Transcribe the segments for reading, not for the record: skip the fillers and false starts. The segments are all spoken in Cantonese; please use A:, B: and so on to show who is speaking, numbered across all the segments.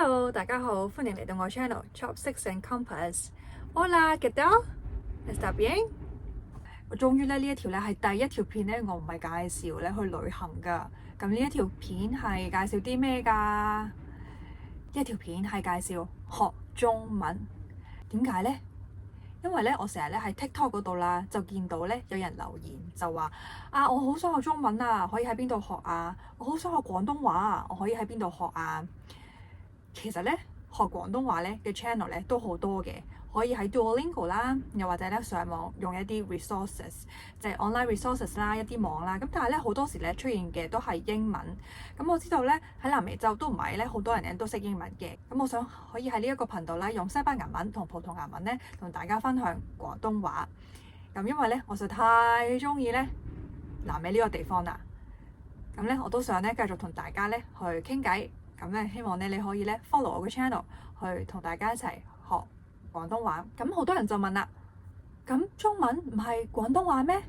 A: Hello，大家好，歡迎嚟到我 channel Chopsticks and Compass。Hola, ¿qué tal? ¿Está bien? 我終於呢一條咧係第一條片咧，我唔係介紹咧去旅行噶。咁呢一條片係介紹啲咩噶？呢一條片係介紹學中文。點解呢？因為咧我成日咧喺 TikTok 嗰度啦，就見到咧有人留言就話啊，我好想學中文啊，可以喺邊度學啊？我好想學廣東話啊，我可以喺邊度學啊？其實咧學廣東話咧嘅 channel 咧都好多嘅，可以喺 Duolingo 啦，又或者咧上網用一啲 resources，即係 online resources 啦，一啲網啦。咁但係咧好多時咧出現嘅都係英文。咁我知道咧喺南美洲都唔係咧好多人咧都識英文嘅。咁我想可以喺呢一個頻道咧用西班牙文同葡萄牙文咧同大家分享廣東話。咁因為咧我實在太中意咧南美呢個地方啦。咁咧我都想咧繼續同大家咧去傾偈。咁咧，希望咧你可以咧 follow 我嘅 channel 去同大家一齊學廣東話。咁好多人就問啦，咁中文唔係廣東話咩？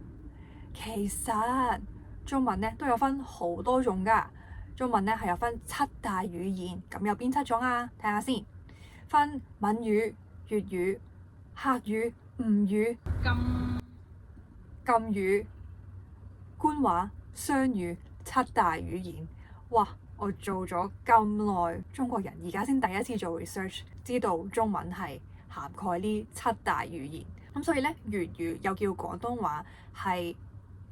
A: 其實中文咧都有分好多種㗎。中文咧係有分7大語言，咁有邊7種啊？睇下先，分閩語、粵語、客語、吳語、贛語、官話、雙語7大語言。哇！我做咗咁耐中國人，而家先第一次做 research， 知道中文係涵蓋呢7大語言。咁所以咧，粵語又叫廣東話，係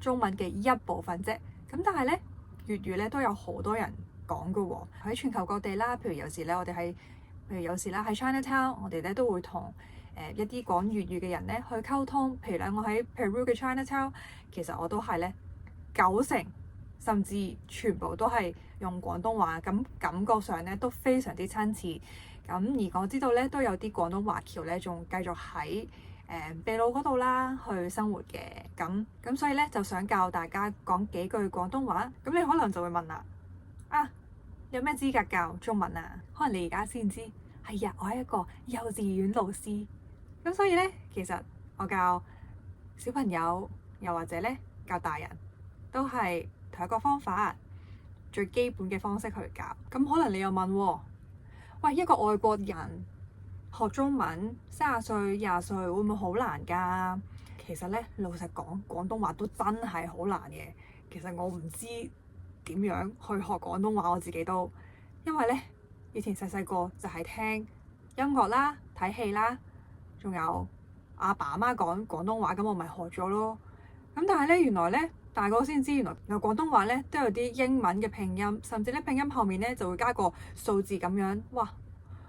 A: 中文嘅一部分啫。咁但係咧，粵語咧都有好多人講㗎喎，喺全球各地啦。譬如有時咧，我哋喺喺 Chinatown， 我哋咧都會同一啲講粵語嘅人咧去溝通。譬如咧，我喺 Peru 嘅 Chinatown， 其實我都係咧90%。甚至全部都係用廣東話，咁感覺上咧都非常之親切。咁而我知道咧都有啲廣東華僑咧，仲繼續喺秘魯嗰度啦去生活嘅。咁所以咧就想教大家講幾句廣東話。咁你可能就會問啦，啊，有咩資格教中文啊？可能你而家先知，係啊，我係一個幼稚園老師。咁所以咧，其實我教小朋友，又或者咧教大人，都係同一個方法，最基本嘅方式去教。咁可能你又問喎，喂，一個外國人學中文30歲、20歲會唔會好難㗎？其實咧，老實講，廣東話都真係好難嘅。其實我唔知點樣去學廣東話，我自己都，因為咧以前細細個就係聽音樂啦、睇戲啦，仲有阿爸阿媽講廣東話，咁我咪學咗咯。咁但係咧，原來咧大個先知，原來廣東話咧都有啲英文嘅拼音，甚至咧拼音後面咧就會加個數字咁樣。哇！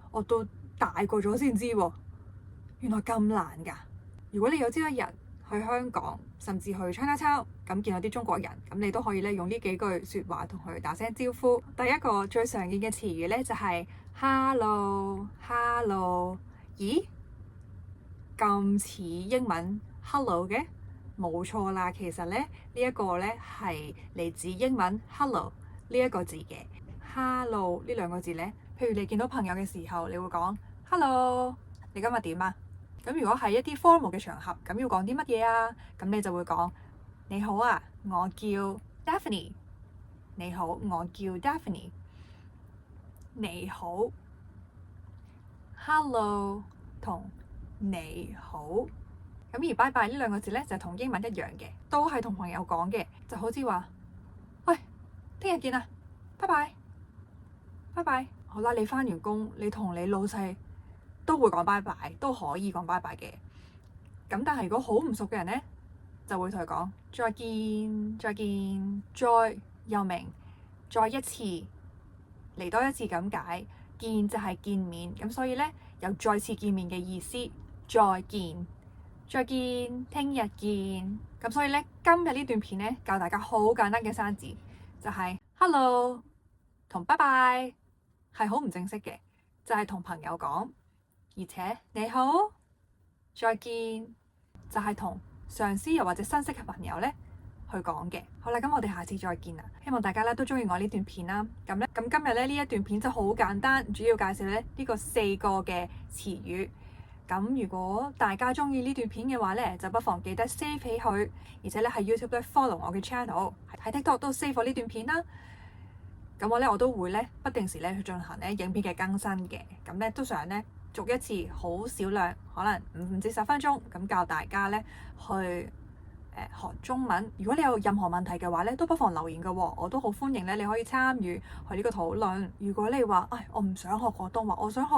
A: 我到大個咗先知喎，原來咁難㗎。如果你有朝一日去香港，甚至去 Chinatown， 咁見到啲中國人，咁你都可以咧用呢幾句説話同佢打聲招呼。第一個最常見嘅詞語咧就係 hello。咦？咁似英文 hello 嘅？冇錯啦，其實咧呢一個咧係嚟自英文 hello 呢一個字嘅。hello 呢兩個字咧，譬如你見到朋友嘅時候，你會講 hello， 你今日點啊？咁如果係一啲 formal 嘅場合，咁要講啲乜嘢啊？咁你就會講你好啊，我叫 Daphne。你好，我叫 Daphne。你好 hello 同你好。咁而拜拜呢兩個字咧就同英文一樣嘅，都係同朋友講嘅，就好似話喂，聽日見啊，拜拜拜拜。好啦，你返完工，你同你老細都會講拜拜，都可以講拜拜嘅。咁但係如果好唔熟嘅人咧，就會同佢講再見再見。再又明再一次嚟多一次咁解，見就係見面，咁所以咧有再次見面嘅意思。再見再見，聽日見。咁所以咧，今日呢段片咧教大家好簡單嘅生字，就係 hello 同拜拜，係好唔正式嘅，就係同朋友講。而且你好再見就係同上司又或者新識嘅朋友咧去講嘅。好啦，咁我哋下次再見啦。希望大家咧都中意我呢段片啦。咁今日咧呢一段片就好簡單，主要介紹咧呢個4個嘅詞語。咁如果大家中意呢段片嘅話咧，就不妨記得 save 起佢，而且咧喺 YouTube 都 follow 我嘅 channel，喺 TikTok 都 save 我呢段片啦。咁我都會咧不定時咧去進行咧影片嘅更新嘅。咁咧都想咧逐一次好少量，可能5至10分鐘咁教大家咧去學中文。如果你有任何問題嘅話咧，都不妨留言嘅喎，我都好歡迎咧，你可以參與去呢個討論。如果你話我唔想學廣東話，我想學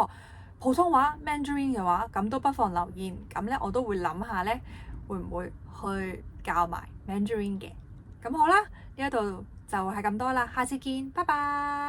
A: 普通話 Mandarin 嘅話，咁都不妨留言。咁咧我都會諗下咧，會唔會去教埋 Mandarin 嘅。咁好啦，呢一度就係咁多啦，下次見，拜拜。